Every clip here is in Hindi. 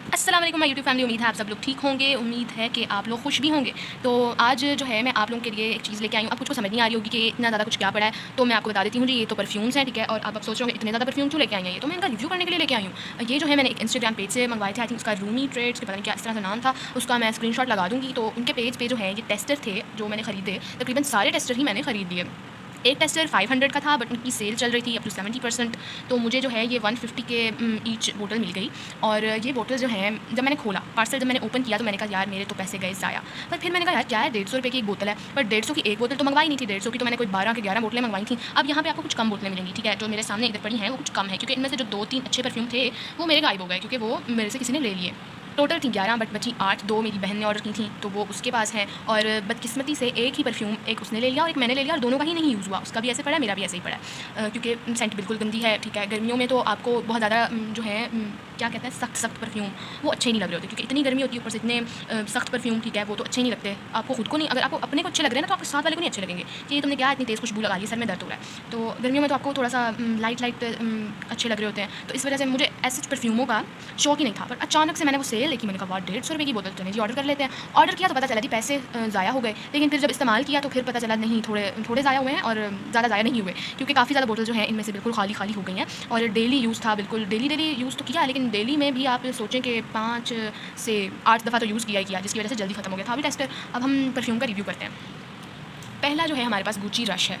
अस्सलाम वालेकुम माय यूट्यूब फैमिली। उम्मीद है आप सब लोग ठीक होंगे, उम्मीद है कि आप लोग खुश भी होंगे। तो आज जो है मैं आप लोगों के लिए एक चीज़ लेके आई हूँ। अब कुछ को समझ नहीं आ रही होगी कि इतना ज़्यादा कुछ क्या पड़ा है, तो मैं आपको बता देती हूँ जी। ये तो परफ्यूम्स हैं, ठीक है। और आप सोच रहे होंगे इतने ज़्यादा परफ्यूम क्यों लेके आई हैं, ये तो मैं इनका रिव्यू करने के लिए लेके आई हूँ। ये जो है मैंने एक इंस्टाग्राम पेज से मंगवाए थे, आई थिंक उसका रूमी ट्रेड्स के पता नहीं क्या इस तरह से नाम था उसका। मैं स्क्रीनशॉट लगा दूँगी। तो उनके पेज पे जो है ये टेस्टर थे जो मैंने खरीदे। तकरीबन सारे टेस्टर ही मैंने खरीद लिए। एक टेस्टर 500 का था, बट उनकी सेल चल रही थी अप टू 70%। तो मुझे जो है ये 150 के ईच बोतल मिल गई। और ये बोतल जो है जब मैंने खोला पार्सल, जब मैंने ओपन किया तो मैंने कहा यार मेरे तो पैसे गए ज़ाया। पर फिर मैंने कहा यार क्या है, 150 रुपये की एक बोतल है। पर 150 की एक बोतल तो मंगवाई नहीं थी, 150 की तो मैंने कोई 12 के 11 बोतलें मंगवाई थी। अब यहाँ पे आपको कुछ कम बोतलें मिलेंगी, ठीक है। जो मेरे सामने इधर पड़ी हैं वो कुछ कम है, क्योंकि इनमें से जो 2-3 अच्छे परफ्यूम थे वो मेरे गायब हो गए, क्योंकि वो मेरे से किसी ने ले लिए। टोटल थी 11 बट बची 8। 2 मेरी बहन ने ऑर्डर की थी तो वो उसके पास है। और बदकिस्मती से एक ही परफ्यूम एक उसने ले लिया और एक मैंने ले लिया, और दोनों का ही नहीं यूज़ हुआ। उसका भी ऐसे पड़ा है, मेरा भी ऐसे ही पड़ा है, क्योंकि सेंट बिल्कुल गंदी है, ठीक है। गर्मियों में तो आपको बहुत ज़्यादा जो है क्या कहते हैं सख्त परफ्यूम वो अच्छे नहीं लग रहे होते, क्योंकि इतनी गर्मी होती है, ऊपर से इतने सख्त परफ्यूम, ठीक है, वो तो अच्छे नहीं लगते। आपको खुद को नहीं, अगर आपको अपने को अच्छे लग रहे हैं ना तो आपके साथ वाले को नहीं अच्छे लगेंगे कि ये तुमने क्या इतनी तेज़ खुशबू लगा ली, सर में दर्द हो रहा है। तो गर्मियों में तो आपको थोड़ा सा लाइट अच्छे लग रहे होते हैं। तो इस वजह से मुझे ऐसे परफ्यूमों का शौक ही नहीं था। पर अचानक से मैंने वो सेल देखी, मैंने कहा 150 रुपये की बोतल तो नहीं जी, ऑर्डर कर लेते हैं। ऑर्डर किया तो पता चला जी पैसे ज़ाया हो गए। लेकिन फिर जब इस्तेमाल किया तो फिर पता चला नहीं, थोड़े थोड़े ज़ाया हुए हैं और ज़्यादा ज़ाया नहीं हुए, क्योंकि काफ़ी ज़्यादा बोतल जो है इनमें से बिल्कुल खाली खाली हो गई हैं। और डेली यूज़ था, बिल्कुल डेली यूज़ तो किया, लेकिन डेली में भी आप सोचें कि 5 से 8 दफ़ा तो यूज़ किया ही किया, जिसकी वजह से जल्दी ख़त्म हो गया था। अभी टेस्टर, अब हम परफ्यूम का रिव्यू करते हैं। पहला जो है हमारे पास गुची रश है।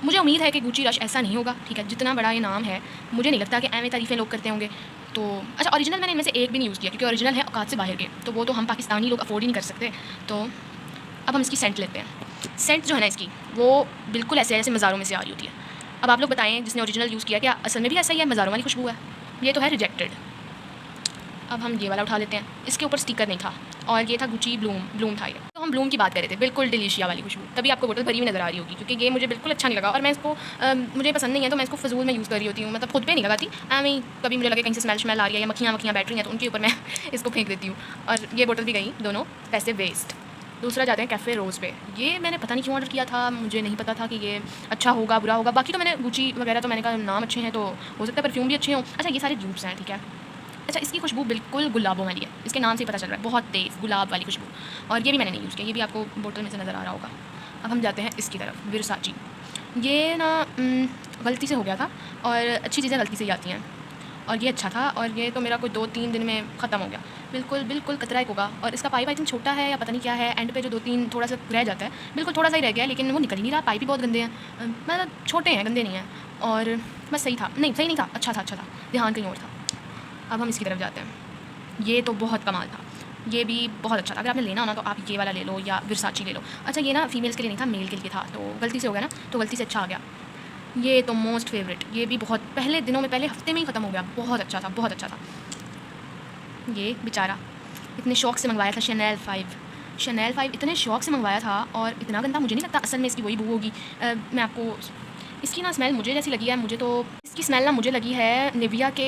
मुझे उम्मीद है कि गुची रश ऐसा नहीं होगा, ठीक है। जितना बड़ा ये नाम है मुझे नहीं लगता कि एवं तारीफ़ें लोग करते होंगे। तो अच्छा, ओरिजिनल मैंने इनमें से एक भी नहीं यूज़ किया, क्योंकि ओरिजिनल है औकात से बाहर के, तो वो तो हम पाकिस्तानी लोग अफोर्ड ही नहीं कर सकते। तो अब हम इसकी सेंट लेते हैं। सेंट जो है ना इसकी वो बिल्कुल ऐसे है जैसे मज़ारों में से आ रही होती है। अब आप लोग बताएं जिसने ओरिजिनल यूज़ किया, क्या असल में भी ऐसा ही है, मज़ारों वाली खुशबू है? ये तो है रिजेक्टेड। अब हम ये वाला उठा लेते हैं। इसके ऊपर स्टिकर नहीं था और ये था गुची ब्लूम था ये। तो हम ब्लूम की बात कर रहे थे, बिल्कुल डिलीशिया वाली खुशबू। तभी आपको बोतल भरी हुई नज़र आ रही होगी, क्योंकि ये मुझे बिल्कुल अच्छा नहीं लगा और मैं इसको मुझे पसंद नहीं है, तो मैं इसको फजूल में यूज़ कर रही होती हूँ। मतलब खुद पे नहीं लगाती, मैं कभी मुझे लगे कहीं से स्मेल आ रही है या मक्खियाँ बैठ रही हैं तो उनके ऊपर मैं इसको फेंक देती हूँ। और ये बोतल भी गई, दोनों पैसे वेस्ट। दूसरा जाते हैं कैफ़े रोज़ पे। ये मैंने पता नहीं क्यों ऑर्डर किया था, मुझे नहीं पता था कि ये अच्छा होगा बुरा होगा। बाकी तो मैंने गुची वगैरह तो मैंने कहा नाम अच्छे हैं तो हो सकता है परफ्यूम भी अच्छे हों। अच्छा, ये सारे ड्यूप्स हैं, ठीक है। अच्छा, इसकी खुशबू बिल्कुल गुलाबों वाली है, इसके नाम से ही पता चल रहा है, बहुत तेज़ गुलाब वाली खुशबू। और ये भी मैंने नहीं यूज़ किया, ये भी आपको बोतल में से नज़र आ रहा होगा। अब हम जाते हैं इसकी तरफ, विरसाची। ये ना गलती से हो गया था, और अच्छी चीज़ें गलती से ही आती हैं। और ये अच्छा था, और ये तो मेरा कोई 2-3 दिन में ख़त्म हो गया, बिल्कुल कतरा एक होगा। और इसका पाइप आई थिंक छोटा है या पता नहीं क्या है, एंड पे जो 2-3 थोड़ा सा रह जाता है, बिल्कुल थोड़ा सा ही रह गया है, लेकिन वो निकल ही नहीं रहा। पाइप भी बहुत गंदे हैं, मतलब छोटे हैं, गंदे नहीं हैं। और बस सही था, नहीं सही नहीं था, अच्छा था, ध्यान कहीं और था। अब हम इसकी तरफ जाते हैं। ये तो बहुत कमाल था, ये भी बहुत अच्छा था। अगर आपने लेना हो ना तो आप ये वाला ले लो या विरसाची ले लो। अच्छा, ये ना फीमेल्स के लिए नहीं था, मेल के लिए था, तो गलती से हो गया ना, तो गलती से अच्छा आ गया। ये तो मोस्ट फेवरेट, ये भी बहुत पहले दिनों में, पहले हफ्ते में ही ख़त्म हो गया। बहुत अच्छा था। ये बेचारा इतने शौक़ से मंगवाया था, शनैल 5 इतने शौक़ से मंगवाया था, और इतना गंदा मुझे नहीं लगता असल में इसकी वही बू होगी। मैं आपको इसकी ना स्मेल मुझे जैसी लगी है, मुझे तो इसकी स्मेल ना मुझे लगी है निविया के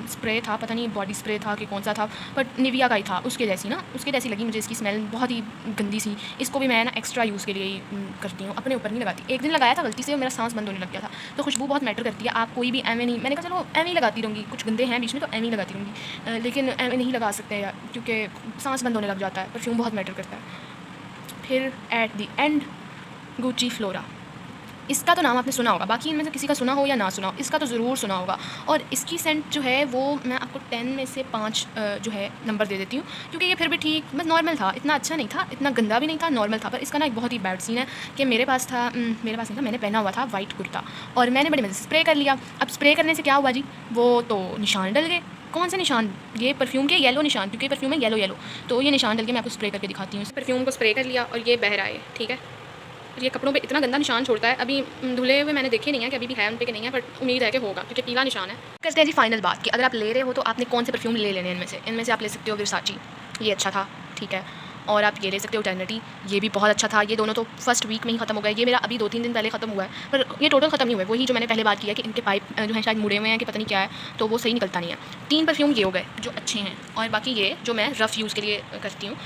स्प्रे था, पता नहीं बॉडी स्प्रे था कि कौन सा था, बट निविया का ही था, उसके जैसी लगी मुझे इसकी स्मेल, बहुत ही गंदी सी। इसको भी मैं ना एक्स्ट्रा यूज़ के लिए ही करती हूँ, अपने ऊपर नहीं लगाती। एक दिन लगाया था गलती से, मेरा सांस बंद होने लग गया था। तो खुशबू बहुत मैटर करती है, आप कोई भी एवं नहीं, मैंने कहा चलो एवं ही लगाती रहूँगी, कुछ गंदे हैं बीच में तो एवं ही लगाती रहूँगी, लेकिन एवं नहीं लगा सकते यार, क्योंकि सांस बंद होने लग जाता है। परफ्यूम बहुत मैटर करता है। फिर at the and Gucci flora. इसका तो नाम आपने सुना होगा, बाकी इनमें से किसी का सुना हो या ना सुना हो, इसका तो ज़रूर सुना होगा। और इसकी सेंट जो है वो मैं आपको 10 में से 5 जो है नंबर दे देती हूँ, क्योंकि ये फिर भी ठीक बस नॉर्मल था, इतना अच्छा नहीं था, इतना गंदा भी नहीं था, नॉर्मल था। पर इसका ना एक बहुत ही बैड सीन है कि मेरे पास नहीं था, मैंने पहना हुआ था वाइट कुर्ता, और मैंने बड़े मज़े से स्प्रे कर लिया। अब स्प्रे करने से क्या हुआ जी, वो तो निशान डल गए। कौन से निशान? ये परफ्यूम के येलो निशान, क्योंकि परफ्यूम है येलो, तो ये निशान डल के मैं आपको स्प्रे करके दिखाती हूँ। परफ्यूम को स्प्रे कर लिया और ये बह रहा है, ठीक है। ये कपड़ों पे इतना गंदा निशान छोड़ता है, अभी धुले हुए मैंने देखे नहीं है कि अभी भी है उन पे कि नहीं है, बट उम्मीद है कि होगा, क्योंकि पीला निशान है। करते हैं जी फाइनल बात कि अगर आप ले रहे हो तो आपने कौन से परफ्यूम ले लेने हैं। इनमें से आप ले सकते हो विरसाची, ये अच्छा था, ठीक है। और आप ये ले सकते हो इटर्निटी, ये भी बहुत अच्छा था। ये दोनों तो फर्स्ट वीक में ही खत्म हो गए, ये मेरा अभी 2-3 दिन पहले ख़त्म हुआ है, पर ये टोटल ख़त्म नहीं हुआ है। वही जो मैंने पहले बात की है कि इनके पाइप जो है शायद मुड़े हुए हैं कि पता नहीं क्या है, तो वो सही निकलता नहीं है। 3 परफ्यूम ये हो गए जो अच्छे हैं, और बाकी ये जो मैं रफ़ यूज़ के लिए करती हूँ,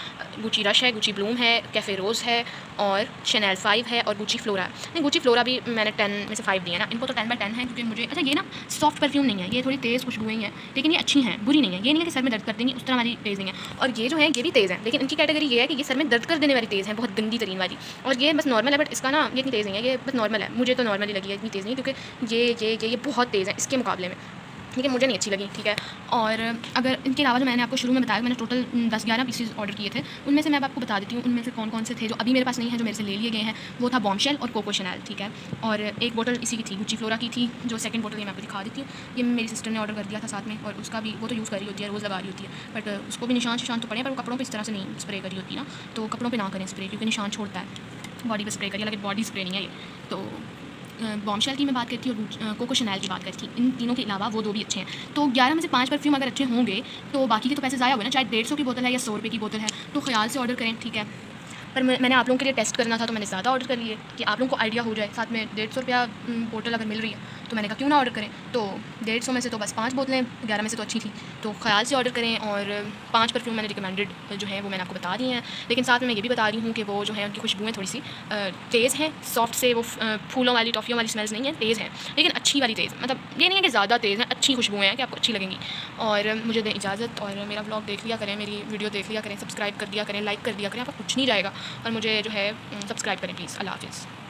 गुची रश है, गुची ब्लूम है, कैफ़े रोज़ है और शैनल 5 है और गुची फ्लोरा है। नहीं, गुची फ्लोरा भी मैंने 10 में से 5 दिए हैं ना, इनको तो 10/10 है क्योंकि मुझे अच्छा ये ना सॉफ्ट परफ्यूम नहीं है, ये थोड़ी तेज़ खुशबुएँ हैं, लेकिन ये अच्छी हैं, बुरी नहीं है। ये नहीं है कि सर में दर्द कर देंगी, उस तरह वाली तेज़ नहीं है। और ये जो है ये भी तेज़ है, लेकिन इनकी कैटेगरी ये है कि ये सर में दर्द कर देने वाली तेज़ है, बहुत गंदी तरीन वाली। और ये बस नॉर्मल है, बट इसका ना ये इतनी तेज़ नहीं है, ये बस नॉर्मल है। मुझे तो नॉर्मली लगी है, इतनी तेज़ नहीं, क्योंकि ये बहुत तेज़ है इसके मुकाबले में, लेकिन मुझे नहीं अच्छी लगी, ठीक है। और अगर इनके अलावा जो मैंने आपको शुरू में बताया, मैंने टोटल 10-11 पीसेस ऑर्डर किए थे, उनमें से मैं अब आपको बता देती हूँ उनमें से कौन कौन से थे जो अभी मेरे पास नहीं है, जो मेरे से ले लिए गए हैं। वो था बॉम्बशेल और कोको शैनल, ठीक है। और एक बोतल इसी की थी, गुची फ्लोरा की थी, जो सेकंड बोतल ये मैं आपको दिखा देती हूँ। ये मेरी सिस्टर ने ऑर्डर कर दिया था साथ में, और उसका भी वो तो यूज़ कर रही होती है, रोज़ लगा रही होती है, बट उसको भी निशान तो पड़े, पर वो कपड़ों पर इस तरह से नहीं स्प्रे करी होती ना, तो कपड़ों पर ना करें स्प्रे, क्योंकि निशान छोड़ता है। बॉडी पर स्प्रे करिए, लेकिन बॉडी स्प्रे नहीं है ये। तो बॉम्बशेल की मैं बात करती हूँ और कोको शैनल की बात करती हूँ। इन तीनों के अलावा वो 2 भी अच्छे हैं। तो 11 में से 5 परफ्यूम अगर अच्छे होंगे तो बाकी के तो पैसे ज़ाया हुए ना, चाहे 150 की बोतल है या 100 रुपये की बोतल है, तो ख्याल से ऑर्डर करें, ठीक है। पर मैंने आप लोगों के लिए टेस्ट करना था, तो मैंने ज़्यादा ऑर्डर कर लिए कि आप लोगों को आइडिया हो जाए। साथ में 150 रुपया बोतल अगर मिल रही है, तो मैंने कहा क्यों ना ऑर्डर करें। तो 150 में से तो बस 5 बोतलें, 11 में से तो अच्छी थी, तो ख्याल से ऑर्डर करें। और 5 परफ्यूम मैंने रिकमेंडेड जो है वो मैंने आपको बता दी हैं, लेकिन साथ में मैं ये भी बता रही हूँ कि वो जो है उनकी खुशबुएँ थोड़ी सी तेज़ हैं, सॉफ्ट से, वो फूलों वाली टॉफ़ियों वाली स्मेल्स नहीं है, तेज़ है, लेकिन अच्छी वाली तेज़, मतलब ये नहीं है कि ज़्यादा तेज़ है, अच्छी खुशबुएँ हैं कि आपको अच्छी लगेंगी। और मुझे दें इजाज़त, और मेरा व्लॉग देख लिया करें, मेरी वीडियो देख लिया करें, सब्सक्राइब कर दिया करें, लाइक कर दिया करें, आपका कुछ नहीं जाएगा। और मुझे जो है सब्सक्राइब करें प्लीज़। अल्लाह हाफ़िज़।